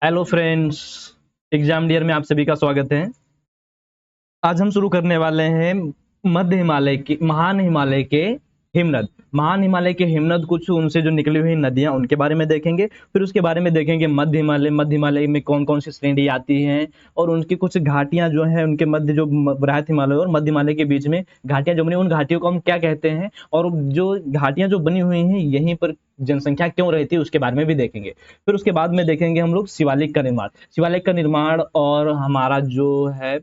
Hello friends, exam dear में आप सभी का स्वागत है। आज हम शुरू करने वाले हैं मध्य हिमालय की महान हिमालय के हिमनद। महान हिमालय के हिमनद, कुछ उनसे जो निकली हुई नदियां उनके बारे में देखेंगे। फिर उसके बारे में देखेंगे मध्य हिमालय में कौन कौन सी श्रेणी आती हैं और उनकी कुछ घाटियां जो हैं उनके मध्य जो बृहत हिमालय और मध्य हिमालय के बीच में घाटियां जो बनी, उन घाटियों को हम क्या कहते हैं और जो घाटियां जो बनी हुई हैं यहीं पर जनसंख्या क्यों रहती है उसके बारे में भी देखेंगे। फिर उसके बाद में देखेंगे हम लोग शिवालिक का निर्माण और हमारा जो है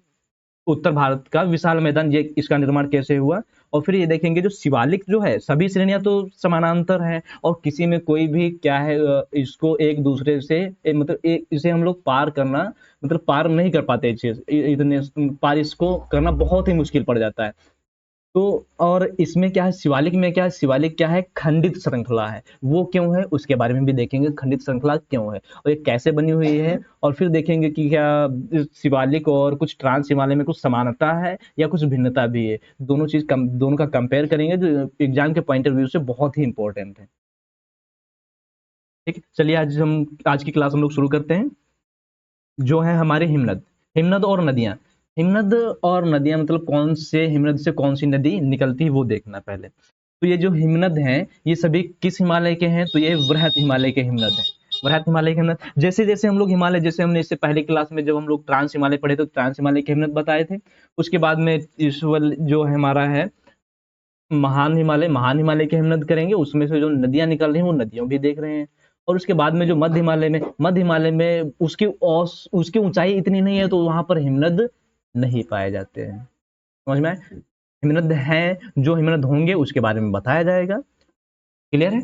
उत्तर भारत का विशाल मैदान, ये इसका निर्माण कैसे हुआ। और फिर ये देखेंगे जो शिवालिक जो है, सभी श्रेणियां तो समानांतर हैं और किसी में कोई भी क्या है इसको एक दूसरे से मतलब एक इसे हम लोग पार करना, मतलब पार नहीं कर पाते। इतने पार इसको करना बहुत ही मुश्किल पड़ जाता है। तो और इसमें क्या है, शिवालिक क्या है, खंडित श्रृंखला है। वो क्यों है उसके बारे में भी देखेंगे, खंडित श्रृंखला क्यों है और ये कैसे बनी हुई है। और फिर देखेंगे कि क्या इस शिवालिक और कुछ ट्रांस हिमालय में कुछ समानता है या कुछ भिन्नता भी है। दोनों का कंपेयर करेंगे जो एग्जाम के पॉइंट ऑफ व्यू से बहुत ही इंपॉर्टेंट है। ठीक है, चलिए आज की क्लास हम लोग शुरू करते हैं। जो है हमारे हिमनद, हिमनद और नदियां। हिमनद और नदियां मतलब कौन से हिमनद से कौन सी नदी निकलती है वो देखना पहले। तो ये जो हिमनद हैं ये सभी किस हिमालय के हैं, तो ये वृहत हिमालय के हिमनद हैं। वृहत हिमालय के हिमनद, जैसे जैसे हम लोग हिमालय, जैसे हमने इससे पहले क्लास में जब हम लोग ट्रांस हिमालय पढ़े तो ट्रांस हिमालय के हिमनद बताए थे। उसके बाद में इस जो हमारा है महान हिमालय के हिमनद करेंगे, उसमें से जो नदियां निकल रही हैं वो नदियों भी देख रहे हैं। और उसके बाद में जो मध्य हिमालय में उसकी ऊंचाई इतनी नहीं है तो वहां पर हिमनद नहीं पाए जाते हैं। समझ में आए? हिमनद हैं, जो हिमनद होंगे उसके बारे में बताया जाएगा। क्लियर है?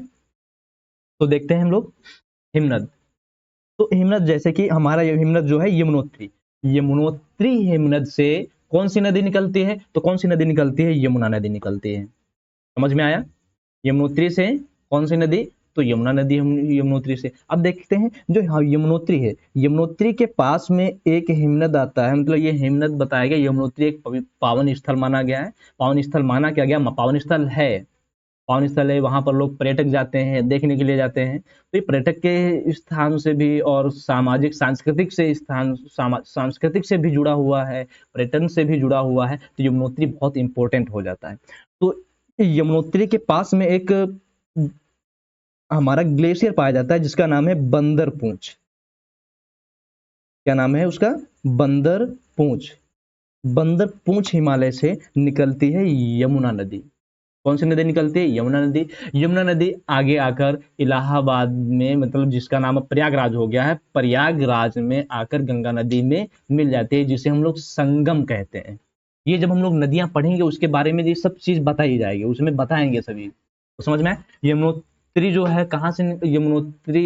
तो देखते हैं हम लोग हिमनद। तो हिमनद, जैसे कि हमारा ये हिमनद जो है यमुनोत्री, यमुनोत्री हिमनद से कौन सी नदी निकलती है, तो कौन सी नदी निकलती है, यमुना नदी निकलती है। समझ में आया? यमुनोत्री से कौन सी नदी, तो यमुना नदी यमुनोत्री से। अब देखते हैं जो यमुनोत्री है, यमुनोत्री के पास में एक हिमनद आता है, मतलब ये हिमनद बताया गया यमुनोत्री एक पावन स्थल माना गया है। पावन स्थल माना क्या गया, पावन स्थल है, पावन स्थल है, वहां पर लोग पर्यटक जाते हैं, देखने के लिए जाते हैं। तो ये पर्यटक के स्थान से भी और सामाजिक सांस्कृतिक से भी जुड़ा हुआ है, पर्यटन से भी जुड़ा हुआ है, तो यमुनोत्री बहुत इंपॉर्टेंट हो जाता है। तो यमुनोत्री के पास में एक हमारा ग्लेशियर पाया जाता है जिसका नाम है बंदर पूंछ। क्या नाम है उसका, बंदर पूंछ। बंदर पूंछ हिमालय से निकलती है यमुना नदी। कौन सी नदी निकलती है, यमुना नदी। यमुना नदी आगे आकर इलाहाबाद में, मतलब जिसका नाम प्रयागराज हो गया है, प्रयागराज में आकर गंगा नदी में मिल जाती है, जिसे हम लोग संगम कहते हैं। ये जब हम लोग नदियां पढ़ेंगे उसके बारे में ये सब चीज बताई जाएगी, उसमें बताएंगे सभी, तो समझ में आए? यमुनोत्री जो है कहाँ से यमुनोत्री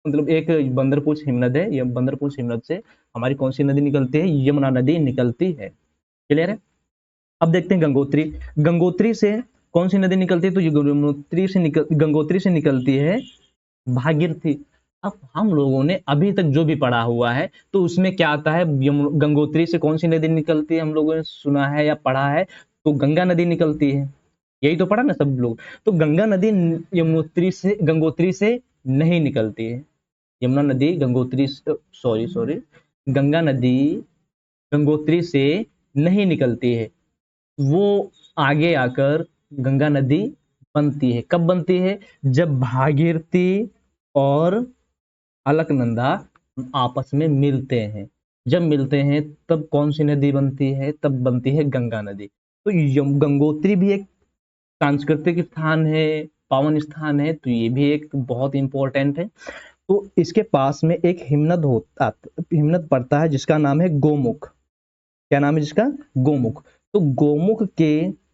मतलब एक बंदरपूछ हिमनद है, ये बंदरपूछ हिमनद से हमारी कौन सी नदी निकलती है, यमुना नदी निकलती है। क्लियर है? अब देखते हैं गंगोत्री। गंगोत्री से कौन सी नदी निकलती है, तो ये गंगोत्री से निकलती है भागीरथी। अब हम लोगों ने अभी तक जो भी पढ़ा हुआ है तो उसमें क्या आता है, गंगोत्री से कौन सी नदी निकलती है, हम लोगों ने सुना है या पढ़ा है, तो गंगा नदी निकलती है। यही तो पढ़ा ना सब लोग। तो गंगा नदी गंगोत्री से नहीं निकलती है। यमुना नदी गंगोत्री, सॉरी, गंगा नदी गंगोत्री से नहीं निकलती है। वो आगे आकर गंगा नदी बनती है। कब बनती है, जब भागीरथी और अलकनंदा आपस में मिलते हैं। जब मिलते हैं तब कौन सी नदी बनती है, तब बनती है गंगा नदी। तो गंगोत्री भी एक सांस्कृतिक स्थान है, पावन स्थान है, तो ये भी एक बहुत इंपॉर्टेंट है। तो इसके पास में एक हिमनद पड़ता है जिसका नाम है गोमुख। क्या नाम है जिसका, गोमुख। तो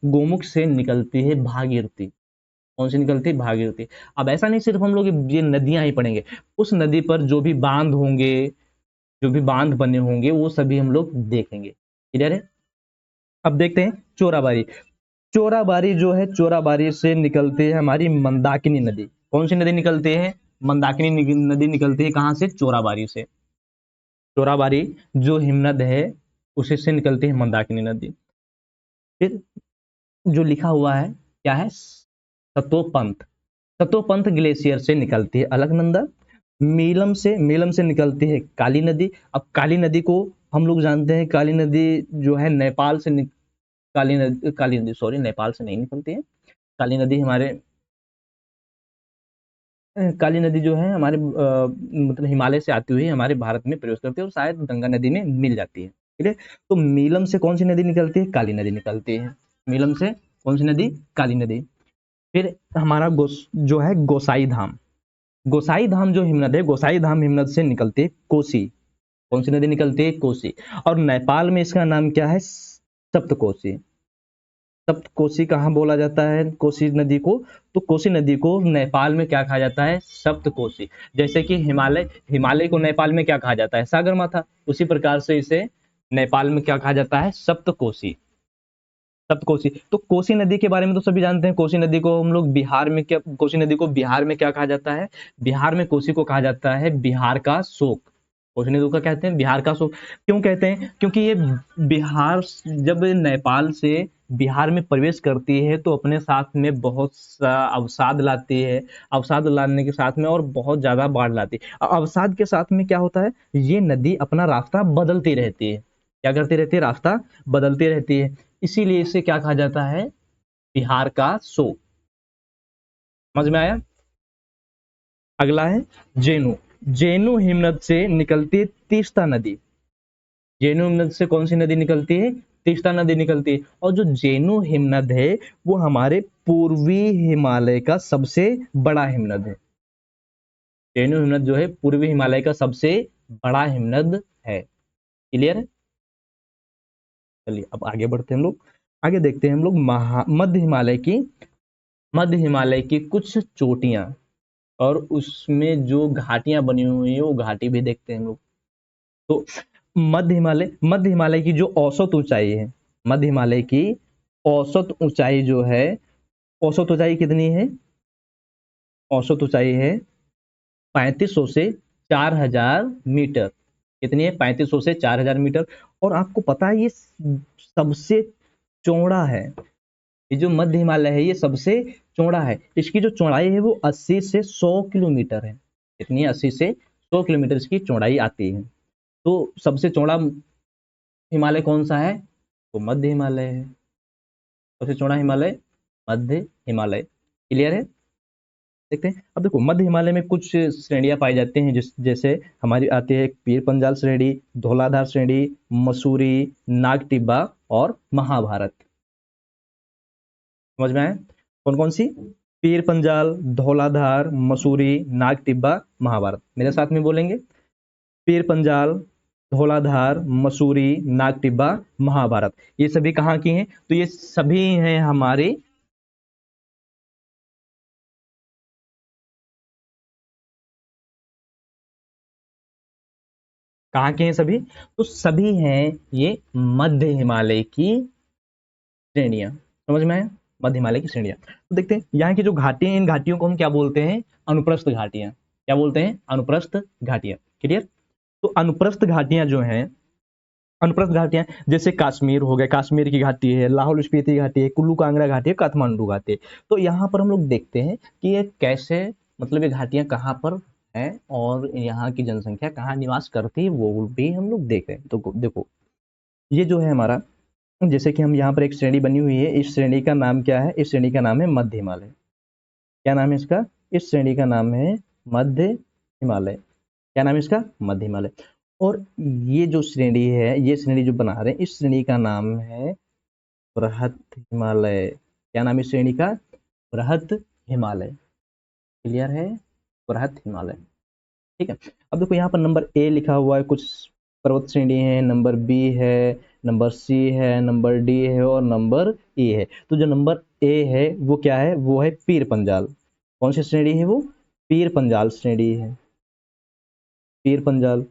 गोमुख से निकलती है भागीरथी। कौन सी निकलती है, भागीरथी। अब ऐसा नहीं सिर्फ हम लोग ये नदियां ही पढ़ेंगे, उस नदी पर जो भी बांध होंगे, जो भी बांध बने होंगे वो सभी हम लोग देखेंगे। क्लियर है? अब देखते हैं चोराबारी। चोराबारी जो है, चोराबारी से निकलती है हमारी मंदाकिनी नदी। कौन सी नदी निकलती है, मंदाकिनी नदी निकलती है कहां से, चोराबारी से। चोराबारी जो हिमनद है उसी से निकलती है मंदाकिनी नदी। फिर जो लिखा हुआ है क्या है, सतोपंथ। सतोपंथ ग्लेशियर से निकलती है अलकनंदा। मीलम से निकलती है काली नदी। अब काली नदी को हम लोग जानते हैं, काली नदी जो है नेपाल से काली नदी सॉरी नेपाल से नहीं निकलती है। काली नदी हमारे काली नदी जो है हमारे मतलब हिमालय से आती हुई हमारे भारत में प्रवेश करती है और शायद गंगा नदी में मिल जाती है। ठीक है, तो मीलम से कौन सी नदी निकलती है? काली नदी निकलती है। मीलम से कौन सी नदी? काली नदी। फिर हमारा जो है गोसाई धाम। गोसाई धाम जो हिमनद है, गोसाई धाम हिमनद से निकलती है कोसी। कौन सी नदी निकलती है? कोसी। और नेपाल में इसका नाम क्या है? सप्तकोसी। सप्तकोसी कहाँ बोला जाता है कोसी नदी को? तो कोसी नदी को नेपाल में क्या कहा जाता है? सप्तकोसी। जैसे कि हिमालय को नेपाल में क्या कहा जाता है? सागर माथा। उसी प्रकार से इसे नेपाल में क्या कहा जाता है? सप्तकोसी। सप्तकोसी। तो कोसी नदी के बारे में तो सभी जानते हैं। कोसी नदी को हम लोग कोसी नदी को बिहार में क्या कहा जाता है? बिहार में कोसी को कहा जाता है बिहार का शोक। कोसी नदी को कहते हैं बिहार का शोक। क्यों कहते हैं? क्योंकि ये बिहार जब नेपाल से बिहार में प्रवेश करती है तो अपने साथ में बहुत सा अवसाद लाती है। अवसाद लाने के साथ में और बहुत ज्यादा बाढ़ लाती है। अवसाद के साथ में क्या होता है? ये नदी अपना रास्ता बदलती रहती है। क्या करती रहती है? रास्ता बदलती रहती है। इसीलिए इसे क्या कहा जाता है? बिहार का शोक। समझ में आया? अगला है जेनु। जेनु हिमनद से निकलती है तीस्ता नदी। जेनु हिमनद से कौन सी नदी निकलती है? तीस्ता नदी निकलती है। और जो जेनु हिमनद है वो हमारे पूर्वी हिमालय का सबसे बड़ा हिमनद है। जेनु हिमनद जो है पूर्वी हिमालय का सबसे बड़ा हिमनद है। क्लियर है? चलिए अब आगे बढ़ते हैं हम लोग। आगे देखते हैं हम लोग मध्य हिमालय की कुछ चोटियां और उसमें जो घाटियां बनी हुई है वो घाटी भी देखते हैं हम लोग। तो मध्य हिमालय की जो औसत ऊंचाई है, मध्य हिमालय की औसत ऊंचाई जो है, औसत ऊंचाई कितनी है? औसत ऊंचाई है 3500 से 4000 मीटर। कितनी है? 3500 से 4000 मीटर। और आपको पता है ये सबसे चौड़ा है। ये जो मध्य हिमालय है ये सबसे चौड़ा है। इसकी जो चौड़ाई है वो 80 से 100 किलोमीटर है। कितनी है? 80 से 100 किलोमीटर इसकी चौड़ाई आती है। तो सबसे चौड़ा हिमालय कौन सा है? तो मध्य हिमालय है। सबसे चौड़ा हिमालय मध्य हिमालय। क्लियर है? देखते हैं। अब देखो मध्य हिमालय में कुछ श्रेणियां पाई जाती हैं, जैसे हमारी आती है पीर पंजाल श्रेणी, धौलाधार श्रेणी, मसूरी, नागटिब्बा और महाभारत। समझ में आया? कौन कौन सी? पीर पंजाल, धौलाधार, मसूरी, नागटिब्बा, महाभारत। मेरे साथ में बोलेंगे। पीर पंजाल, धौलाधार, मसूरी, नागटिब्बा, महाभारत। ये सभी कहाँ की हैं? तो ये सभी हैं हमारे कहाँ के हैं सभी? तो सभी हैं ये मध्य हिमालय की श्रेणियां। समझ में आया? मध्य हिमालय की श्रेणियां। तो देखते हैं यहाँ की जो घाटियां, इन घाटियों को हम क्या बोलते हैं? अनुप्रस्थ घाटियां। क्या बोलते हैं? अनुप्रस्थ घाटियां। क्लियर? तो अनुप्रस्थ घाटियां जो हैं, अनुप्रस्थ घाटियां जैसे कश्मीर हो गए, कश्मीर की घाटी है, लाहौल स्पीति घाटी है, कुल्लू कांगड़ा घाटी है, काठमांडू घाटी है। तो यहाँ पर हम लोग देखते हैं कि ये कैसे, मतलब ये घाटियां कहाँ पर है और यहाँ की जनसंख्या कहाँ निवास करती है वो भी हम लोग देख रहे हैं। तो देखो ये जो है हमारा, जैसे कि हम यहाँ पर एक श्रेणी बनी हुई है, इस श्रेणी का नाम क्या है? इस श्रेणी का नाम है मध्य हिमालय। क्या नाम है इसका? इस श्रेणी का नाम है मध्य हिमालय। क्या नाम है इसका? मध्य हिमालय। और ये जो श्रेणी है, ये श्रेणी जो बना रहे हैं, इस श्रेणी का नाम है बृहत हिमालय। क्या नाम है इस श्रेणी का? बृहत हिमालय। क्लियर है? बृहत हिमालय। ठीक है। अब देखो यहाँ पर नंबर ए लिखा हुआ है, कुछ पर्वत श्रेणी है, नंबर बी है, नंबर सी है, नंबर डी है और नंबर ई है। तो जो नंबर ए है वो क्या है? वो है पीर पंजाल। कौन सी श्रेणी है वो? पीर पंजाल श्रेणी है। पीर पंजाल।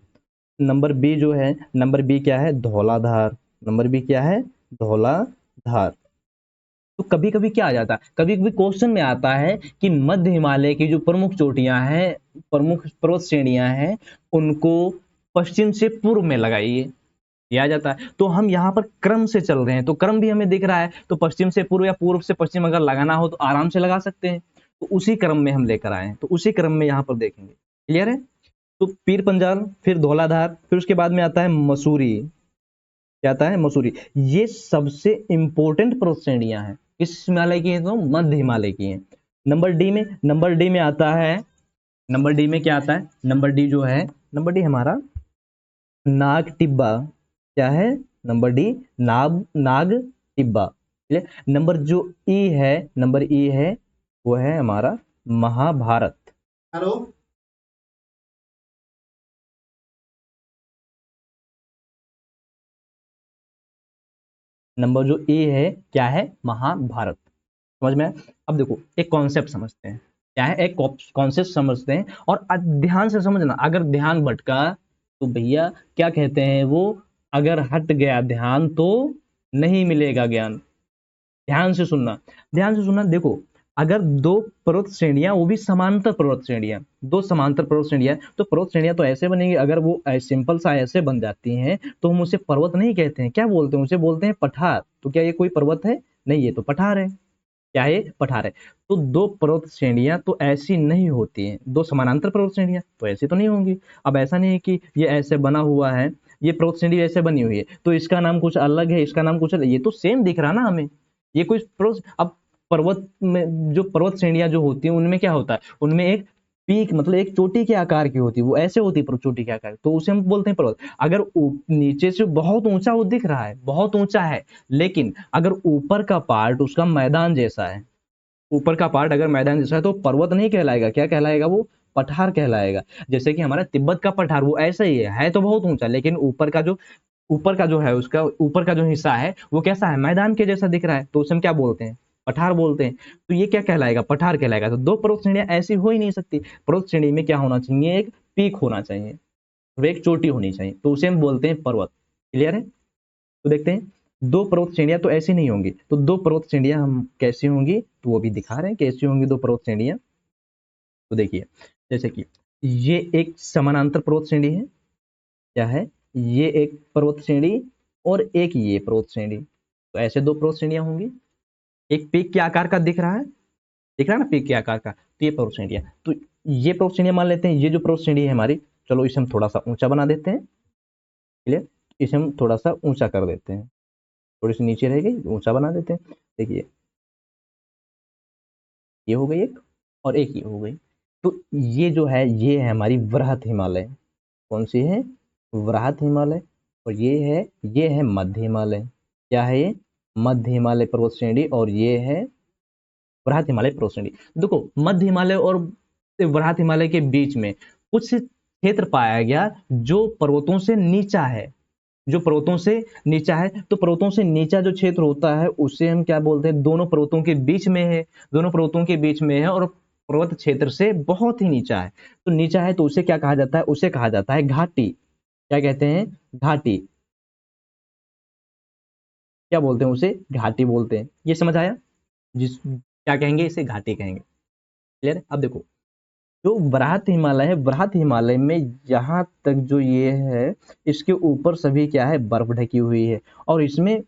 नंबर बी जो है, नंबर बी क्या है? धौलाधार। नंबर बी क्या है? धौलाधार। तो कभी कभी क्या आ जाता है, कभी कभी क्वेश्चन में आता है कि मध्य हिमालय की जो प्रमुख चोटियां हैं, प्रमुख पर्वत श्रेणियां हैं, उनको पश्चिम से पूर्व में लगाइए। ये आ जाता है। तो हम यहाँ पर क्रम से चल रहे हैं, तो क्रम भी हमें दिख रहा है, तो पश्चिम से पूर्व या पूर्व से पश्चिम अगर लगाना हो तो आराम से लगा सकते हैं। तो उसी क्रम में हम लेकर आए हैं, तो उसी क्रम में यहाँ पर देखेंगे। क्लियर है? तो पीर पंजाल, फिर धौलाधार, फिर उसके बाद में आता है मसूरी। क्या आता है? मसूरी। ये सबसे इंपॉर्टेंट पर्वत श्रेणियां हैं। किस हिमालय की है? तो मध्य हिमालय की है। नंबर डी में आता है, नंबर डी में क्या आता है? नंबर डी जो है, नंबर डी हमारा नाग टिब्बा। क्या है? Number D Nag Tibba. Number जो ई है, नंबर ई है, वो है हमारा महाभारत। हेलो, नंबर जो ए है क्या है? महाभारत। समझ में आया? अब देखो एक कॉन्सेप्ट समझते हैं। क्या है? एक कॉन्सेप्ट समझते हैं और ध्यान से समझना। अगर ध्यान भटका तो भैया क्या कहते हैं वो, अगर हट गया ध्यान तो नहीं मिलेगा ज्ञान। ध्यान से सुनना, ध्यान से सुनना। देखो अगर दो पर्वत श्रेणियां, वो भी समांतर पर्वत श्रेणियां, दो समांतर पर्वत श्रेणियां, तो पर्वत श्रेणियां तो ऐसे बनेंगी। अगर वो सिंपल सा ऐसे बन जाती हैं तो हम उसे पर्वत नहीं कहते हैं। क्या बोलते हैं? उसे बोलते हैं पठार। तो क्या ये कोई पर्वत है? नहीं, ये तो पठार है। क्या है? पठार है। तो दो पर्वत श्रेणियां तो ऐसी नहीं होती हैं, दो समानांतर पर्वत श्रेणियां तो ऐसी तो नहीं होंगी। अब ऐसा नहीं है कि ये ऐसे बना हुआ है, ये पर्वत श्रेणी ऐसे बनी हुई है तो इसका नाम कुछ अलग है, इसका नाम कुछ अलग। ये तो सेम दिख रहा ना हमें। ये कोई अब पर्वत में जो पर्वत श्रेणियां जो होती हैं उनमें क्या होता है? उनमें एक पीक, मतलब एक चोटी के आकार की होती है, वो ऐसे होती है चोटी के आकार, तो उसे हम बोलते हैं पर्वत। अगर नीचे से बहुत ऊंचा वो दिख रहा है, बहुत ऊंचा है, लेकिन अगर ऊपर का पार्ट उसका मैदान जैसा है, ऊपर का पार्ट अगर मैदान जैसा है तो पर्वत नहीं कहलाएगा। क्या कहलाएगा वो? पठार कहलाएगा। जैसे कि हमारा तिब्बत का पठार वो ऐसा ही है तो बहुत ऊंचा, लेकिन ऊपर का जो है, उसका ऊपर का जो हिस्सा है वो कैसा है? मैदान के जैसा दिख रहा है, तो उसे हम क्या बोलते हैं? पठार बोलते हैं। तो ये क्या कहलाएगा? पठार कहलाएगा। तो दो पर्वत श्रेणियां ऐसी हो ही नहीं सकती। पर्वत श्रेणी में क्या होना चाहिए? एक पीक होना चाहिए, और एक चोटी होनी चाहिए, तो उसे हम बोलते हैं पर्वत। क्लियर है? तो देखते हैं, दो पर्वत श्रेणियां तो ऐसी नहीं होंगी, तो दो पर्वत श्रेणियां हम कैसी होंगी, तो वो भी दिखा रहे हैं कैसी होंगी दो पर्वत श्रेणियां। तो देखिए, जैसे कि ये एक समानांतर पर्वत श्रेणी है। क्या है? ये एक पर्वत श्रेणी और एक ये पर्वत श्रेणी, तो ऐसे दो पर्वत श्रेणियां होंगी। एक पीक के आकार का दिख रहा है, दिख रहा है ना पीक के आकार का, तो ये पर्वत श्रेणियां। तो ये पर्वत श्रेणियां मान लेते हैं, ये जो पर्वत श्रेणी है हमारी, चलो इसे हम थोड़ा सा ऊंचा बना देते हैं। क्लियर? इसे हम थोड़ा सा ऊंचा कर देते हैं, थोड़ी सी नीचे रहेगी, ऊंचा बना देते हैं। देखिए ये हो गई एक, और एक ये हो गई। तो ये जो है, ये है हमारी वृहत हिमालय। कौन सी है? वृहत हिमालय। और ये है मध्य हिमालय। क्या है ये? मध्य हिमालय पर्वत श्रेणी, और ये है वृहत हिमालय पर्वत श्रेणी। देखो मध्य हिमालय और वृहत हिमालय के बीच में कुछ क्षेत्र पाया गया जो पर्वतों से नीचा है, जो पर्वतों से नीचा है। तो पर्वतों से नीचा जो क्षेत्र होता है उसे हम क्या बोलते हैं? दोनों पर्वतों के बीच में है, दोनों पर्वतों के बीच में है और पर्वत क्षेत्र से बहुत ही नीचा है। तो नीचा है तो उसे क्या कहा जाता है? उसे कहा जाता है घाटी। क्या कहते हैं? घाटी। क्या बोलते हैं उसे? घाटी बोलते हैं। ये समझ आया? जिस क्या कहेंगे? इसे घाटी कहेंगे। क्लियर? अब देखो, जो वृहत हिमालय है, वृहत हिमालय में यहाँ तक जो ये है, इसके ऊपर सभी क्या है? बर्फ ढकी हुई है, और इसमें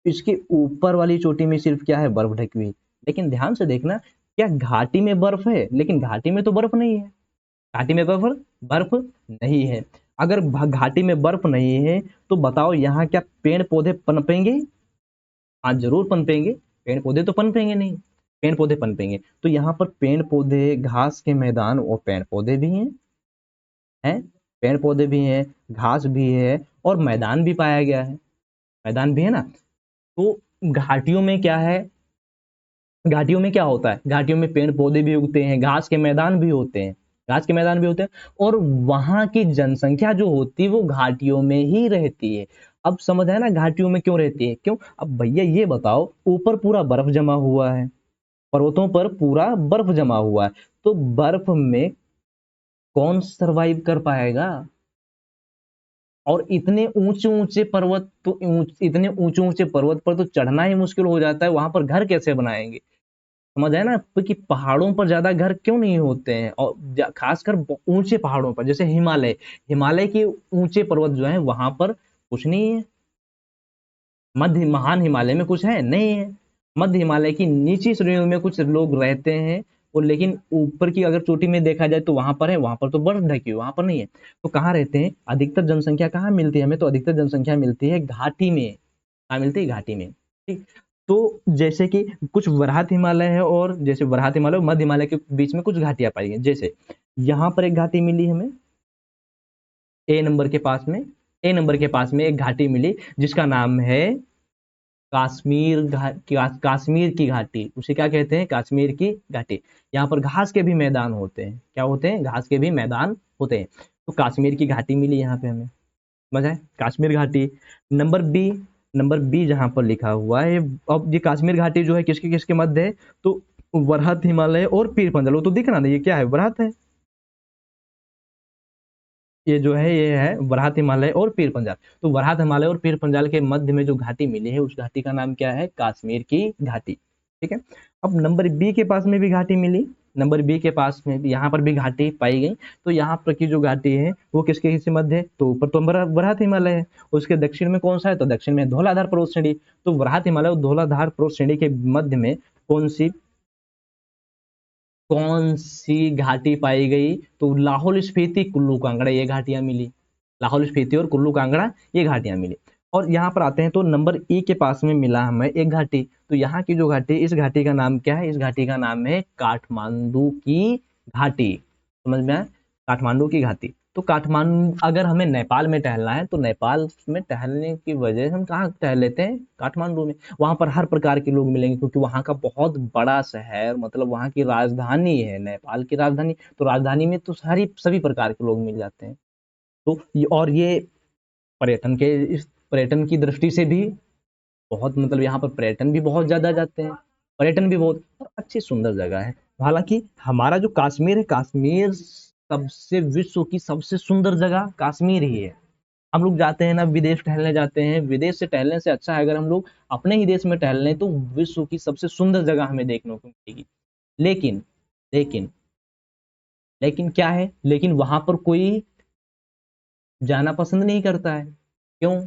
इसके ऊपर वाली चोटी में सिर्फ क्या है? बर्फ ढकी हुई। लेकिन ध्यान से देखना, क्या घाटी में बर्फ है? लेकिन घाटी में तो बर्फ नहीं है। घाटी में बर्फ बर्फ नहीं है। अगर घाटी में बर्फ नहीं है तो बताओ यहाँ क्या पेड़ पौधे पनपेंगे? हाँ जरूर पनपेंगे। पेड़ पौधे तो पनपेंगे नहीं, पेड़ पौधे पनपेंगे। तो यहाँ पर पेड़ पौधे, घास के मैदान और पेड़ पौधे भी हैं, पेड़ पौधे भी हैं, घास भी है, और मैदान भी पाया गया है। मैदान भी है ना। तो घाटियों में क्या है? घाटियों में क्या होता है? घाटियों में पेड़ पौधे भी उगते हैं, घास के मैदान भी होते हैं, घास के मैदान भी होते हैं, और वहां की जनसंख्या जो होती है वो घाटियों में ही रहती है। अब समझ आया ना घाटियों में क्यों रहती है? क्यों? अब भैया ये बताओ, ऊपर पूरा बर्फ जमा हुआ है, पर्वतों पर पूरा बर्फ जमा हुआ है, तो बर्फ में कौन सरवाइव कर पाएगा? और इतने ऊंचे ऊंचे पर्वत तो इतने ऊंचे ऊंचे पर्वत पर तो चढ़ना ही मुश्किल हो जाता है, वहां पर घर कैसे बनाएंगे? समझ आया ना? क्योंकि पहाड़ों पर ज्यादा घर क्यों नहीं होते हैं, और खासकर ऊंचे पहाड़ों पर, जैसे हिमालय, हिमालय के ऊंचे पर्वत जो है वहां पर कुछ नहीं है। मध्य महान हिमालय में कुछ है नहीं है। मध्य हिमालय की निचली श्रेणियों में कुछ लोग रहते हैं, और लेकिन ऊपर की अगर चोटी में देखा जाए तो वहां पर है, वहां पर तो बर्फ ढकी हुई, वहां पर नहीं है। तो कहाँ रहते हैं, अधिकतर जनसंख्या कहाँ मिलती है हमें, तो अधिकतर जनसंख्या मिलती है घाटी में। कहाँ मिलती है, घाटी में। ठीक। तो जैसे कि कुछ वराहत हिमालय है, और जैसे वराहत हिमालय और मध्य हिमालय के बीच में कुछ घाटियां पाई गई। जैसे यहाँ पर एक घाटी मिली हमें ए नंबर के पास में, ए नंबर के पास में एक घाटी मिली जिसका नाम है काश्मीर की घाटी। उसे क्या कहते हैं, कश्मीर की घाटी। यहाँ पर घास के भी मैदान होते हैं, क्या होते हैं, घास के भी मैदान होते हैं। तो कश्मीर की घाटी मिली यहाँ पे हमें, मजा है, कश्मीर घाटी। नंबर बी, नंबर बी जहां पर लिखा हुआ है, अब ये कश्मीर घाटी जो है किसके किसके मध्य है, तो वरहत हिमालय और पीर पंजाल। वो तो दिख रहा ना, ये क्या है, वरहत है, ये जो है ये है वराहत हिमालय और पीर पंजाल। तो वराहत हिमालय और पीर पंजाल के मध्य में जो घाटी मिली है, उस घाटी का नाम क्या है, कश्मीर की घाटी। ठीक है। अब नंबर बी के पास में भी घाटी मिली, नंबर बी के पास में भी यहाँ पर भी घाटी पाई गई। तो यहाँ पर की जो घाटी है वो किसके किसके मध्य है, तो ऊपर तो वराहत हिमालय है, उसके दक्षिण में कौन सा है, तो दक्षिण में धौलाधार पर्वत श्रेणी। तो वराहत हिमालय और धौलाधार पर्वत श्रेणी के मध्य में कौन सी घाटी पाई गई, तो लाहौल स्पीति कुल्लू कांगड़ा, ये घाटियां मिली। लाहौल स्पीति और कुल्लू कांगड़ा ये घाटियां मिली। और यहाँ पर आते हैं तो नंबर ई के पास में मिला हमें एक घाटी। तो यहाँ की जो घाटी, इस घाटी का नाम क्या है, इस घाटी का नाम है काठमांडू की घाटी। समझ में आया, काठमांडू की घाटी। तो काठमांडू, अगर हमें नेपाल में टहलना है तो नेपाल में टहलने की वजह से हम कहाँ टहल लेते हैं, काठमांडू में। वहां पर हर प्रकार के लोग मिलेंगे क्योंकि वहां का बहुत बड़ा शहर, मतलब वहां की राजधानी है, नेपाल की राजधानी। तो राजधानी में तो सारी सभी प्रकार के लोग मिल जाते हैं। तो और ये पर्यटन के, इस पर्यटन की दृष्टि से भी बहुत, मतलब यहाँ पर पर्यटन भी बहुत ज्यादा जाते हैं, पर्यटन भी बहुत, और अच्छी सुंदर जगह है। हालांकि हमारा जो कश्मीर है, कश्मीर सबसे, विश्व की सबसे सुंदर जगह कश्मीर ही है। हम लोग जाते हैं ना विदेश टहलने जाते हैं, विदेश से टहलने से अच्छा है अगर हम लोग अपने ही देश में टहल लें तो विश्व की सबसे सुंदर जगह हमें देखने को मिलेगी। लेकिन लेकिन लेकिन क्या है, लेकिन वहां पर कोई जाना पसंद नहीं करता है। क्यों,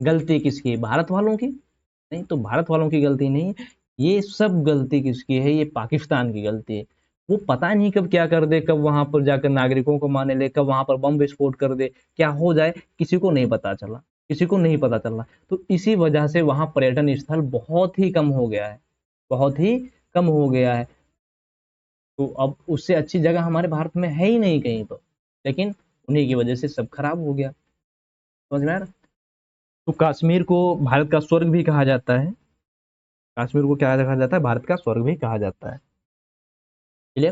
गलती किसकी है, भारत वालों की? नहीं, तो भारत वालों की गलती नहीं, ये सब गलती किसकी है, ये पाकिस्तान की गलती है। वो पता नहीं कब क्या कर दे, कब वहां पर जाकर नागरिकों को मारने ले, कब वहां पर बम विस्फोट कर दे, क्या हो जाए किसी को नहीं पता चला, किसी को नहीं पता चला। तो इसी वजह से वहां पर्यटन स्थल बहुत ही कम हो गया है, बहुत ही कम हो गया है। तो अब उससे अच्छी जगह हमारे भारत में है ही नहीं कहीं पर, लेकिन उन्हीं की वजह से सब खराब हो गया। समझ में आ रहा? तो कश्मीर को भारत का स्वर्ग भी कहा जाता है, कश्मीर को क्या कहा जाता है, भारत का स्वर्ग भी कहा जाता है। क्लियर?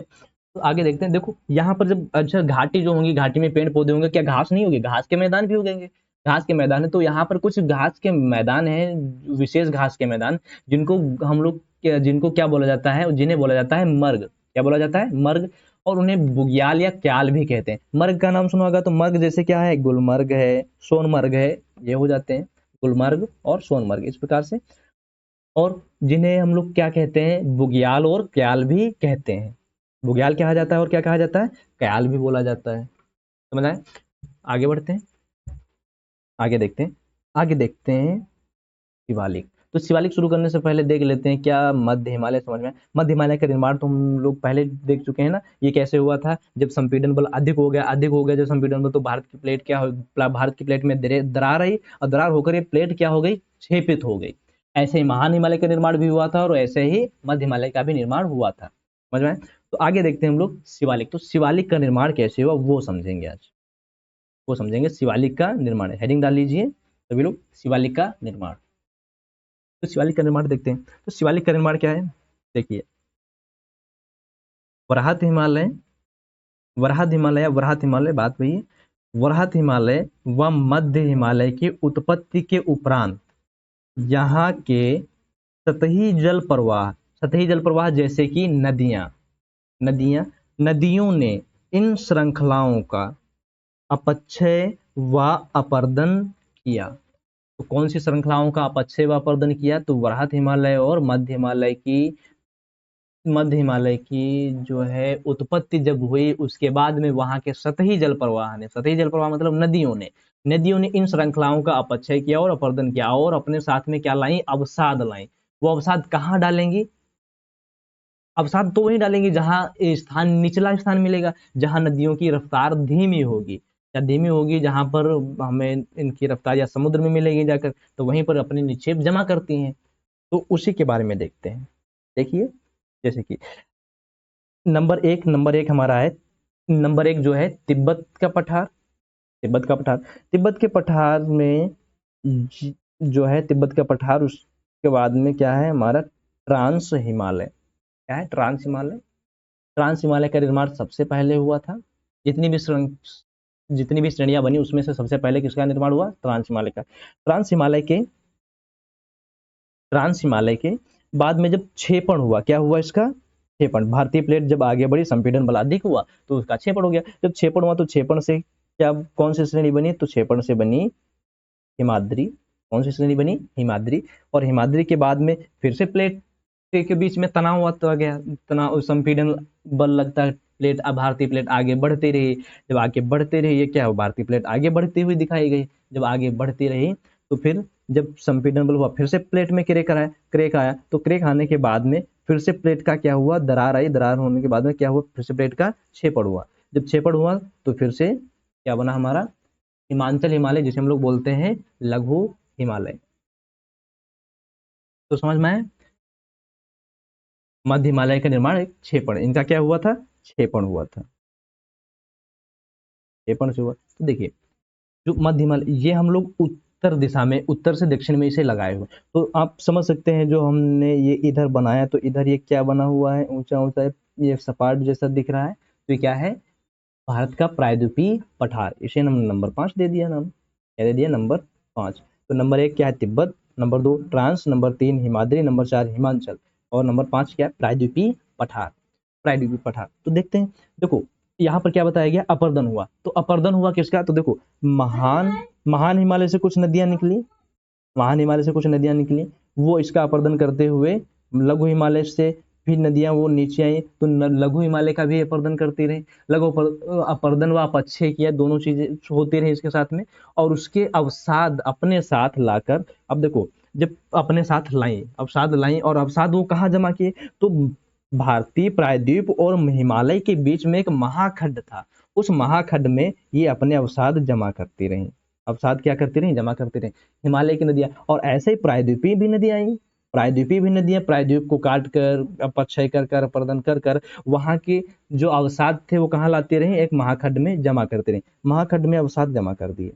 तो आगे देखते हैं। देखो यहाँ पर जब, अच्छा घाटी जो होंगी, घाटी में पेड़ पौधे होंगे, क्या घास नहीं होगी, घास के मैदान भी उगेंगे, घास के मैदान है। तो यहाँ पर कुछ घास के मैदान है, विशेष घास के मैदान, जिनको हम लोग जिनको क्या बोला जाता है, जिन्हें बोला जाता है मर्ग। क्या बोला जाता है, मर्ग। और उन्हें बुग्याल या क्याल भी कहते हैं। मर्ग का नाम सुना होगा, तो मर्ग जैसे क्या है, गुलमर्ग है, सोनमर्ग है, ये हो जाते हैं गुलमर्ग और सोनमर्ग, इस प्रकार से। और जिन्हें हम लोग क्या कहते हैं, बुग्याल और क्याल भी कहते हैं। बुग्याल कहा जाता है और क्या कहा जाता है, क्याल भी बोला जाता है। समझ आए? आगे बढ़ते हैं, आगे देखते हैं, आगे देखते हैं शिवालिक। तो शिवालिक शुरू करने से पहले देख लेते हैं क्या मध्य हिमालय समझ में आया? मध्य हिमालय का निर्माण तो हम लोग पहले देख चुके हैं ना, ये कैसे हुआ था, जब संपीड़न बल अधिक हो गया, अधिक हो गया जब संपीड़न बल, तो भारत की प्लेट क्या हो, भारत की प्लेट में दरार आई, और दरार होकर ये प्लेट क्या हो गई, क्षेपित हो गई। ऐसे ही महान हिमालय का निर्माण भी हुआ था, और ऐसे ही मध्य हिमालय का भी निर्माण हुआ था। समझ में आया? तो आगे देखते हैं हम लोग शिवालिक। तो शिवालिक का निर्माण कैसे हुआ वो समझेंगे आज, वो समझेंगे शिवालिक का निर्माण। हेडिंग डाल लीजिए सभी लोग, शिवालिक का निर्माण। तो शिवालिक का निर्माण देखते हैं। तो शिवालिक का निर्माण क्या है, देखिए, वराहत हिमालय, वराहत हिमालय, वराहत हिमालय, बात वही है, वराहत हिमालय व मध्य हिमालय की उत्पत्ति के उपरांत यहाँ के सतही जल प्रवाह, सतही जल प्रवाह जैसे कि नदियां, नदियां, नदियों ने इन श्रृंखलाओं का अपक्षय व अपर्दन किया। तो कौन सी श्रृंखलाओं का अपक्षय व अपर्दन किया, तो वराहत हिमालय और मध्य हिमालय की, मध्य हिमालय की जो है उत्पत्ति जब हुई, उसके बाद में वहां के सतही जल प्रवाह ने, सतही जल प्रवाह मतलब नदियों ने, नदियों ने इन श्रृंखलाओं का अपक्षय किया और अपर्दन किया, और अपने साथ में क्या लाई, अवसाद लाई। वो अवसाद कहाँ डालेंगी, अवसाद तो वही डालेंगे जहां स्थान निचला स्थान मिलेगा, जहां नदियों की रफ्तार धीमी होगी या धीमी होगी, जहां पर हमें इनकी रफ्तार या समुद्र में मिलेगी जाकर, तो वहीं पर अपने निक्षेप जमा करती हैं। तो उसी के बारे में देखते हैं। देखिए, जैसे कि नंबर एक हमारा है, नंबर एक जो है तिब्बत का पठार। तिब्बत का पठार, तिब्बत के पठार में जो है तिब्बत का पठार, उसके बाद में क्या है हमारा ट्रांस हिमालय। क्या है ट्रांस हिमालय? ट्रांस हिमालय का निर्माण सबसे पहले हुआ था। जितनी भी जितनी भी श्रेणियां बनी उसमें से सबसे पहले किसका निर्माण हुआ? ट्रांस हिमालय का। ट्रांस हिमालय के ट्रांस हिमालय के बाद में जब क्षेपण हुआ, क्या हुआ इसका? क्षेपण। भारतीय प्लेट जब आगे बढ़ी, संपीड़न बल अधिक हुआ तो उसका क्षेपण हो गया। जब क्षेपण हुआ तो क्षेपण से क्या कौन सी श्रेणी बनी? तो क्षेपण से बनी हिमाद्री। कौन सी श्रेणी बनी? हिमाद्री। और हिमाद्री के बाद में फिर से प्लेट के बीच में तनाव आता गया, तनाव संपीड़न बल लगता है, प्लेट अब भारतीय प्लेट आगे बढ़ती रही। जब आगे बढ़ते रही, ये क्या हो, भारतीय प्लेट आगे बढ़ती हुई दिखाई गई। जब आगे बढ़ती रही तो फिर जब संपीड़न बल हुआ, फिर से प्लेट में क्रेक आया। तो क्रेक आने के बाद में फिर से प्लेट का क्या हुआ? दरार आई। दरार होने के बाद में क्या हुआ? फिर से प्लेट का क्षेपण हुआ। जब क्षेपण हुआ तो फिर से क्या बना हमारा? हिमांचल हिमालय, जिसे हम लोग बोलते हैं लघु हिमालय। तो समझ में आया? मध्य हिमालय का निर्माण एक क्षेपण, इनका क्या हुआ था? क्षेपण हुआ था। क्षेपण से हुआ। तो देखिए, जो मध्य हिमालय, ये हम लोग उत्तर दिशा में, उत्तर से दक्षिण में इसे लगाए हुए। तो आप समझ सकते हैं, जो हमने ये इधर बनाया तो इधर ये क्या बना हुआ है? ऊंचा ऊंचा ये सपाट जैसा दिख रहा है। तो ये क्या है? भारत का प्रायद्वीपीय पठार। इसे हम नंबर 5 दे दिया नाम। क्या दे दिया? नंबर 5। तो नंबर 1 क्या है? Tibet. Number 2 trans. Number 3 Himadri. Number 4 Himachal. और नंबर 5 क्या है? प्रायद्वीपीय पठार। प्रायद्वीपीय पठार। तो देखते हैं, देखो यहाँ पर क्या बताया गया? अपर्दन हुआ। तो अपर्दन हुआ किसका? तो देखो, महान महान हिमालय से कुछ नदियां निकली, महान हिमालय से कुछ नदियां निकली, वो इसका अपर्दन करते हुए लघु हिमालय से भी नदियां वो नीचे आई, तो लघु हिमालय का भी अपर्दन करती रही। लघु अपर्दन व अपक्षय किया, दोनों चीजें होती रही इसके साथ में। और उसके अवसाद अपने साथ लाकर, अब देखो, जब अपने साथ लाई, अवसाद लाई, और अवसाद वो कहाँ जमा किए? तो भारतीय प्रायद्वीप और हिमालय के बीच में एक महाखंड था। उस महाखंड में ये अपने अवसाद जमा करती रही। अवसाद क्या करती रही? जमा करती रही हिमालय की नदियां। और ऐसे ही प्रायद्वीपीय भी नदियां आई। प्रायद्वीपीय भी नदियां प्रायद्वीप को काट कर, अपक्षय कर कर, अपर्दन कर कर, वहां के जो अवसाद थे वो कहाँ लाती रही? एक महाखंड में जमा करती रही। महाखंड में अवसाद जमा कर दिए।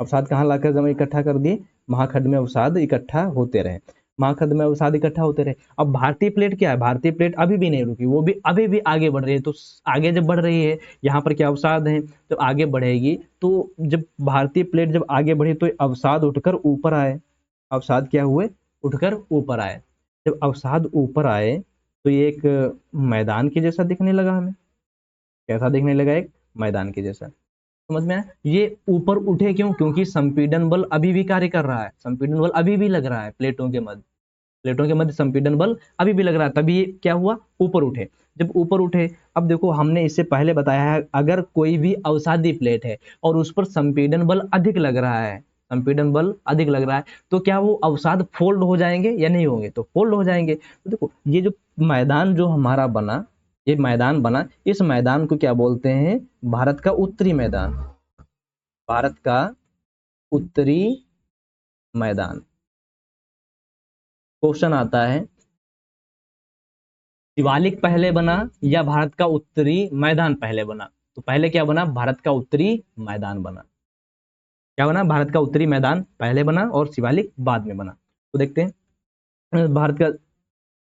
अवसाद कहाँ लाकर जमा इकट्ठा कर दिए? महाखंड में अवसाद इकट्ठा होते रहे। महाखंड में अवसाद इकट्ठा होते रहे। अब भारतीय प्लेट क्या है? भारतीय प्लेट अभी भी नहीं रुकी, वो भी अभी भी आगे बढ़ रही है। तो आगे जब बढ़ रही है, यहाँ पर क्या अवसाद है, जब आगे बढ़ेगी तो जब भारतीय प्लेट जब आगे बढ़ी तो अवसाद उठकर ऊपर आए। अवसाद क्या हुए? उठकर ऊपर आए। जब अवसाद ऊपर आए तो ये एक मैदान के जैसा दिखने लगा हमें। कैसा दिखने लगा? एक मैदान के जैसा। समझ में आया? ये ऊपर उठे क्यों? क्योंकि संपीड़न बल अभी भी कार्य कर रहा है। संपीड़न बल अभी भी लग रहा है प्लेटों के मध्य, प्लेटों के मध्य संपीड़न बल अभी भी लग रहा है, तभी ये क्या हुआ? ऊपर उठे। जब ऊपर उठे, अब देखो हमने इससे पहले बताया है, अगर कोई भी अवसादी प्लेट है और उस पर संपीड़न बल अधिक लग रहा है, संपीड़न बल अधिक लग रहा है, तो क्या वो अवसाद फोल्ड हो जाएंगे या नहीं होंगे? तो फोल्ड हो जाएंगे। तो देखो, ये जो मैदान जो हमारा बना, ये मैदान बना, इस मैदान को क्या बोलते हैं? भारत का उत्तरी मैदान। भारत का उत्तरी मैदान। क्वेश्चन आता है, शिवालिक पहले बना या भारत का उत्तरी मैदान पहले बना? तो पहले क्या बना? भारत का उत्तरी मैदान बना। क्या बना? भारत का उत्तरी मैदान पहले बना और शिवालिक बाद में बना। तो देखते हैं, भारत का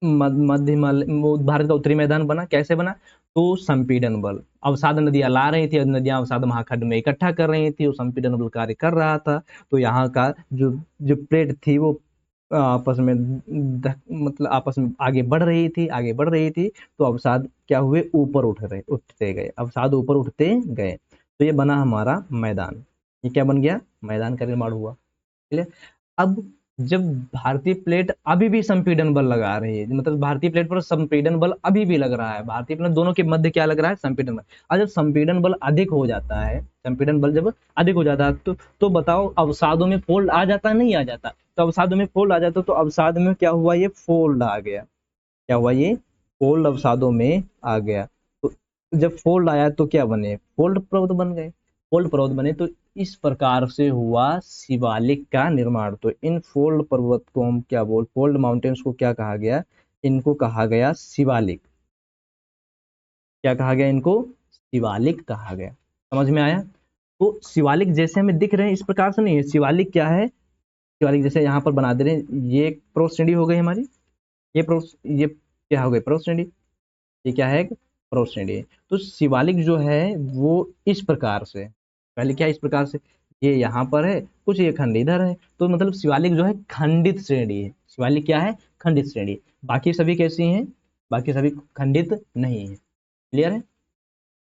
मध्य हिमालय, भारत का उत्तरी मैदान बना। कैसे बना? तो संपीड़न बल, अवसाद नदियां ला रही थी, नदियां अवसाद महाखंड में इकट्ठा कर रही थी, वो संपीड़न बल कार्य कर रहा था। तो यहाँ का जो जो प्लेट थी वो आपस में मतलब आपस में आगे बढ़ रही थी, आगे बढ़ रही थी। तो अवसाद क्या हुए? ऊपर उठते गए, अवसाद ऊपर उठते गए। तो ये बना हमारा मैदान। ये क्या बन गया? मैदान का निर्माण हुआ। चलिए, अब जब भारतीय प्लेट अभी भी संपीड़न बल लगा रही है, मतलब भारतीय प्लेट पर संपीड़न बल अभी भी लग रहा है, भारतीय प्लेट दोनों के मध्य क्या लग रहा है? संपीड़न बल। और जब संपीड़न बल अधिक हो जाता है, संपीड़न बल जब अधिक हो जाता है, तो बताओ, अवसादों में फोल्ड आ जाता नहीं आ जाता? तो अवसादों में फोल्ड आ जाता, तो अवसाद में क्या हुआ? ये फोल्ड आ गया। क्या हुआ? ये फोल्ड अवसादों में आ गया। तो जब फोल्ड आया तो क्या बने, फोल्ड पर्वत बन गए। फोल्ड पर्वत बने तो इस प्रकार से हुआ शिवालिक का निर्माण। तो इन फोल्ड पर्वत को हम क्या बोल, फोल्ड माउंटेन्स को क्या कहा गया, इनको कहा गया शिवालिक। क्या कहा गया इनको, शिवालिक कहा गया। समझ में आया। तो शिवालिक जैसे हमें दिख रहे हैं इस प्रकार से नहीं है। शिवालिक क्या है, शिवालिक जैसे यहाँ पर बना दे रहे हैं, ये एक प्रोश्रेणी हो गई हमारी, ये क्या हो गई, प्रोश्रेणी। ये क्या है, प्रोश्रेणी है। तो शिवालिक जो है वो इस प्रकार से, पहले क्या इस प्रकार से, ये यहाँ पर है कुछ, ये खंड इधर है, तो मतलब शिवालिक जो है खंडित श्रेणी है। शिवालिक क्या है, खंडित श्रेणी। बाकी सभी कैसी हैं, बाकी सभी खंडित नहीं है। क्लियर है।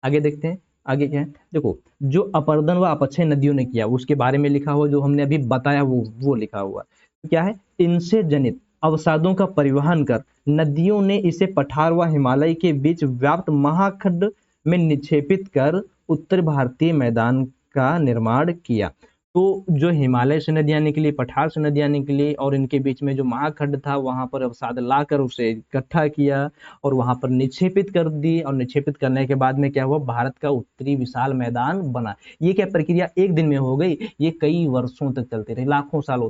आगे देखते हैं, आगे क्या है, देखो जो अपर्दन व अपक्षय नदियों ने किया उसके बारे में लिखा हुआ, जो हमने अभी बताया वो लिखा हुआ। तो क्या है, इनसे जनित अवसादों का परिवहन कर नदियों ने इसे पठार व हिमालय के बीच व्याप्त महाखंड में निक्षेपित कर उत्तर भारतीय मैदान का निर्माण किया। तो जो हिमालय से नदियां निकली, पठार से नदियां निकली, और इनके बीच में जो महाखंड था वहां पर अवसाद लाकर उसे इकट्ठा किया और वहां पर निक्षेपित कर दी, और निक्षेपित करने के बाद में क्या हुआ, भारत का उत्तरी विशाल मैदान बना। ये क्या प्रक्रिया एक दिन में हो गई, ये कई वर्षों तक चलती रही, लाखों सालों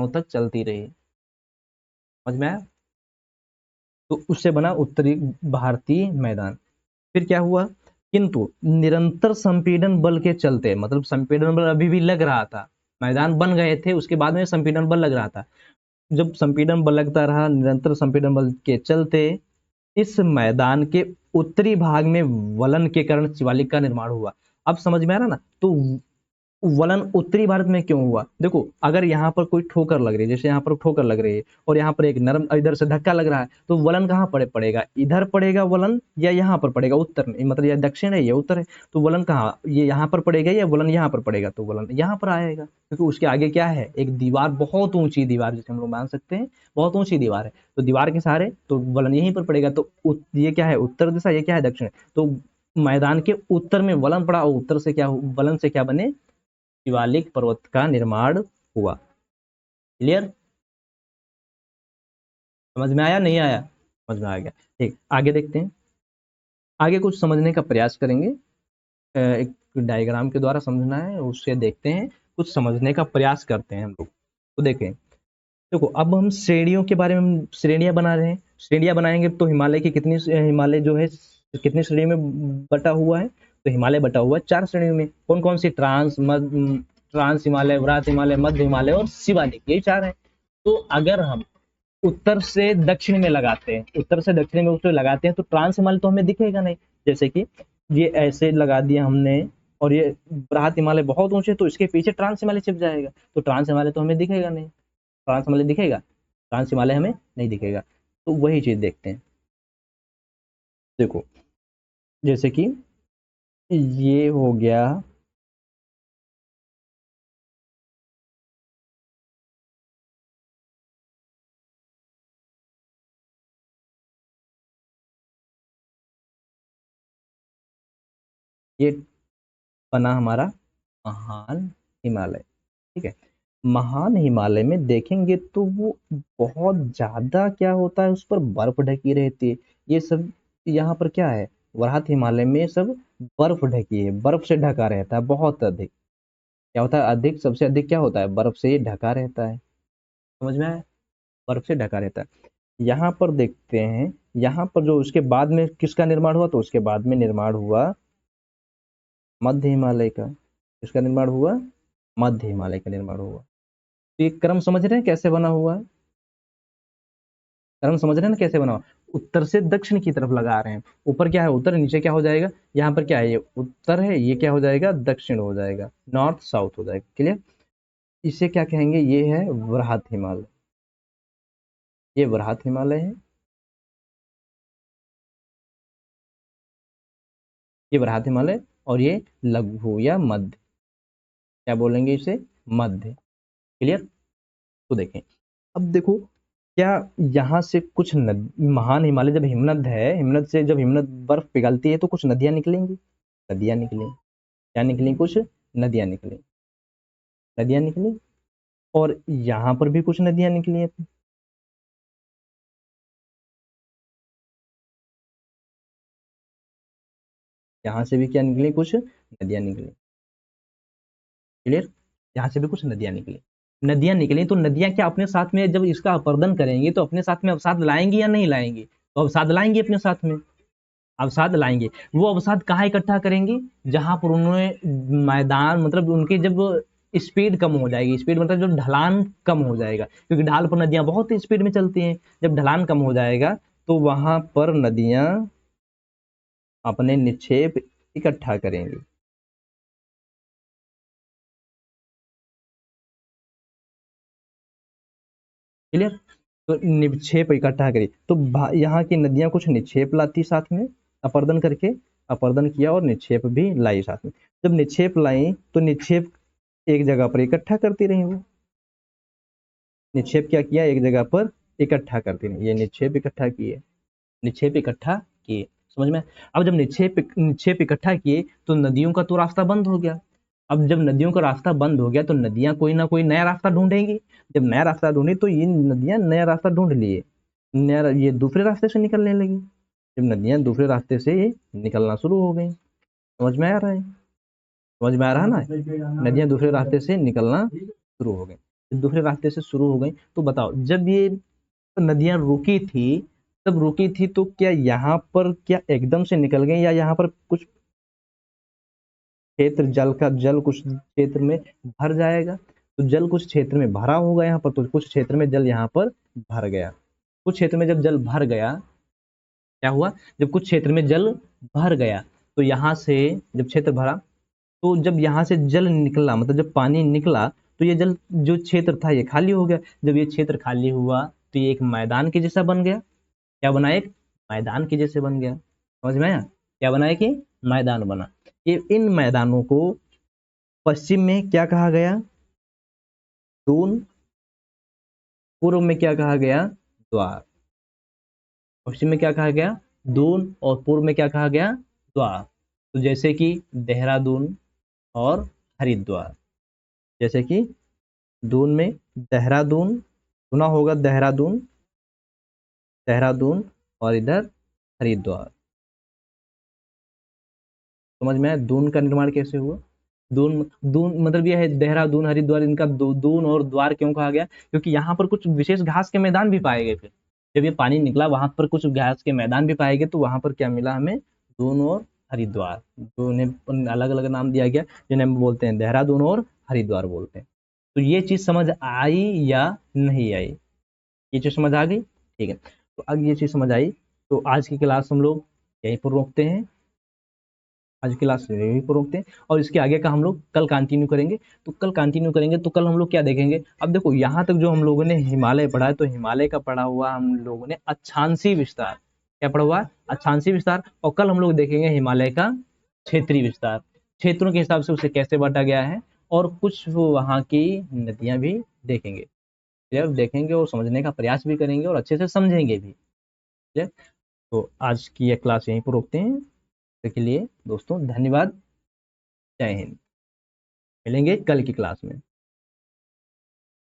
तक चलती रही। समझ में आया। तो उससे बना उत्तरी भारतीय मैदान। फिर क्या हुआ, किंतु निरंतर संपीड़न बल के चलते, मतलब संपीड़न बल अभी भी लग रहा था, मैदान बन गए थे उसके बाद में संपीड़न बल लग रहा था। जब संपीड़न बल लगता रहा, निरंतर संपीड़न बल के चलते इस मैदान के उत्तरी भाग में वलन के कारण शिवालिक का निर्माण हुआ। अब समझ में आ रहा ना। तो वलन उत्तरी भारत में क्यों हुआ, देखो अगर यहाँ पर कोई ठोकर लग रही है, जैसे यहाँ पर ठोकर लग रही है और यहाँ पर एक नरम इधर से धक्का लग रहा है, तो वलन कहाँ पड़ेगा, इधर पड़ेगा वलन, या यहाँ पर पड़ेगा उत्तर में, मतलब ये दक्षिण है ये उत्तर है, तो वलन कहाँ, ये यहाँ पर पड़ेगा या वलन यहाँ पर पड़ेगा, तो वलन यहाँ पर आएगा, क्योंकि उसके आगे क्या है, एक दीवार, बहुत ऊंची दीवार जिसे हम लोग मान सकते हैं, बहुत ऊंची दीवार है, तो दीवार के सहारे तो वलन यहीं पर पड़ेगा। तो ये क्या है, उत्तर दिशा, ये क्या है, दक्षिण। तो मैदान के उत्तर में वलन पड़ा, और उत्तर से क्या, वलन से क्या बने, शिवालिक पर्वत का निर्माण हुआ। क्लियर, समझ में आया, नहीं आया, समझ में आ गया। ठीक, आगे देखते हैं, आगे कुछ समझने का प्रयास करेंगे। एक डायग्राम के द्वारा समझना है, उससे देखते हैं, कुछ समझने का प्रयास करते हैं हम लोग। तो देखें, देखो अब हम श्रेणियों के बारे में, श्रेणियां बना रहे हैं। श्रेणियां बनाएंगे तो हिमालय की कितनी, हिमालय जो है कितनी श्रेणी में बटा हुआ है, तो हिमालय बटा हुआ है 4 श्रेणियों में। कौन कौन सी, ट्रांस हिमालय, व्रात हिमालय, मध्य हिमालय और शिवालिक, यही 4 है। तो अगर हम उत्तर से दक्षिण में लगाते हैं, उत्तर से दक्षिण में उसको लगाते हैं, तो ट्रांस हिमालय तो हमें दिखेगा नहीं। जैसे कि ये ऐसे लगा दिया हमने, और ये बृहत हिमालय बहुत ऊंचे, तो इसके पीछे ट्रांस हिमालय छिप जाएगा, तो ट्रांस हिमालय तो हमें दिखेगा नहीं। ट्रांस हिमालय दिखेगा, ट्रांस हिमालय हमें नहीं दिखेगा। तो वही चीज देखते हैं। देखो जैसे कि ये हो गया, ये बना हमारा महान हिमालय। ठीक है, महान हिमालय में देखेंगे तो वो बहुत ज्यादा क्या होता है, उस पर बर्फ ढकी रहती है। ये सब यहाँ पर क्या है, वरात हिमालय में सब बर्फ ढकी है, बर्फ से ढका रहता है बहुत अधिक। क्या होता है, अधिक, सबसे अधिक क्या होता है, बर्फ से ये ढका रहता है। समझ में आया, बर्फ से ढका रहता है। यहाँ पर देखते हैं, यहाँ पर जो उसके बाद में किसका निर्माण हुआ, तो उसके बाद में निर्माण हुआ मध्य हिमालय का। किसका निर्माण हुआ, मध्य हिमालय का निर्माण हुआ। तो ये क्रम समझ रहे हैं कैसे बना हुआ है, क्रम समझ रहे हैं ना कैसे बना हुआ। उत्तर से दक्षिण की तरफ लगा रहे हैं, ऊपर क्या है उत्तर, नीचे क्या हो जाएगा, यहाँ पर क्या है, ये उत्तर है, ये क्या हो जाएगा, दक्षिण हो जाएगा, नॉर्थ साउथ हो जाएगा। क्लियर, इसे क्या कहेंगे, ये है वृहत हिमालय, ये वृहत हिमालय है, ये वृहत हिमालय, और ये लघु या मध्य, क्या बोलेंगे इसे, मध्य। क्लियर। तो देखें, अब देखो, क्या यहाँ से कुछ महान हिमालय जब हिमनद है, हिमनद से जब हिमनद बर्फ पिघलती है तो कुछ नदियां निकलेंगी, नदियां निकलेंगी, क्या निकली, कुछ नदियां निकली, नदियां निकली, और यहाँ पर भी कुछ नदियां निकली हैं। यहाँ से भी क्या निकली, कुछ नदियां निकली। क्लियर, यहाँ से भी कुछ नदियां निकली। नदियां निकली तो नदियां क्या अपने साथ में जब इसका अपर्दन करेंगी तो अपने साथ में अवसाद लाएंगी या नहीं लाएंगी? तो अवसाद लाएंगी अपने साथ में, अवसाद लाएंगे। वो अवसाद कहाँ इकट्ठा करेंगी? जहां पर उन्होंने मैदान, मतलब उनकी जब स्पीड कम हो जाएगी, स्पीड मतलब जब ढलान कम हो जाएगा, क्योंकि ढाल पर नदियां बहुत स्पीड में चलती हैं, जब ढलान कम हो जाएगा तो वहां पर नदियां अपने निक्षेप इकट्ठा करेंगी। क्लियर, तो निक्षेप इकट्ठा करी तो यहाँ की नदियां कुछ निक्षेप लाती साथ में, अपर्दन करके, अपर्दन किया और निक्षेप भी लाई साथ में। जब निक्षेप लाई तो निक्षेप एक जगह पर इकट्ठा करती रही, वो निक्षेप क्या किया, एक जगह पर इकट्ठा करती रही, ये निक्षेप इकट्ठा किए, निक्षेप इकट्ठा किए, समझ में। अब जब निक्षेप इकट्ठा किए तो नदियों का तो रास्ता बंद हो गया। अब जब नदियों का रास्ता बंद हो गया तो नदियां कोई ना कोई नया रास्ता ढूंढेंगी। जब नया रास्ता ढूंढे तो ये नदियां नया रास्ता ढूंढ लिए, नया ये दूसरे रास्ते से निकलने लगी। जब नदियां दूसरे रास्ते से निकलना शुरू हो गई, समझ में आ रहा है, समझ में आ रहा है ना, नदियां दूसरे रास्ते से निकलना शुरू हो गई। जब दूसरे रास्ते से शुरू हो गई तो बताओ, जब ये नदियां रुकी थी, तब रुकी थी तो क्या यहाँ पर क्या एकदम से निकल गई, या यहाँ पर कुछ क्षेत्र जल का, जल कुछ क्षेत्र में भर जाएगा, तो जल कुछ क्षेत्र में भरा होगा यहाँ पर, तो कुछ क्षेत्र में जल यहाँ पर भर गया। कुछ क्षेत्र में जब जल भर गया, क्या हुआ, जब कुछ क्षेत्र में जल भर गया तो यहाँ से जब क्षेत्र भरा, तो जब यहाँ से जल निकला, मतलब जब पानी निकला तो ये जल जो क्षेत्र था ये खाली हो गया। जब ये क्षेत्र खाली हुआ तो ये एक मैदान के जैसा बन गया। क्या बना, एक मैदान के जैसे बन गया, समझ में आया, क्या बना है कि मैदान बना। ये इन मैदानों को पश्चिम में क्या कहा गया, दून, पूर्व में क्या कहा गया, द्वार। पश्चिम में क्या कहा गया, दून, और पूर्व में क्या कहा गया, द्वार। तो जैसे कि देहरादून और हरिद्वार, जैसे कि दून में देहरादून, सुना होगा देहरादून, देहरादून, और इधर हरिद्वार। समझ में आया दून का निर्माण कैसे हुआ। दून, दून मतलब यह है, देहरादून हरिद्वार, इनका दून और द्वार क्यों कहा गया, क्योंकि यहाँ पर कुछ विशेष घास के मैदान भी पाए गए। फिर जब ये पानी निकला वहां पर कुछ घास के मैदान भी पाए गए, तो वहां पर क्या मिला हमें, दून और हरिद्वार, जो उन्हें अलग अलग नाम दिया गया, जिन्हें हम बोलते हैं देहरादून और हरिद्वार बोलते हैं। तो ये चीज समझ आई या नहीं आई, ये चीज समझ आ गई, ठीक है। तो अब ये चीज समझ आई तो आज की क्लास हम लोग यहीं पर रोकते हैं, आज की क्लास यहीं पर रोकते हैं, और इसके आगे का हम लोग कल कंटिन्यू करेंगे। तो कल कंटिन्यू करेंगे तो कल हम लोग क्या देखेंगे, अब देखो यहाँ तक जो हम लोगों ने हिमालय पढ़ा है, तो हिमालय का पढ़ा हुआ हम लोगों ने अक्षांशी विस्तार, क्या पढ़ा हुआ, अक्षांशी विस्तार। और कल हम लोग देखेंगे हिमालय का क्षेत्रीय विस्तार, क्षेत्रों के हिसाब से उसे कैसे बांटा गया है, और कुछ वहाँ की नदियां भी देखेंगे, क्लियर, देखेंगे और समझने का प्रयास भी करेंगे और अच्छे से समझेंगे भी, क्लियर। तो आज की यह क्लास यहीं पर रोकते हैं, के लिए दोस्तों धन्यवाद, जय हिंद, मिलेंगे कल की क्लास में।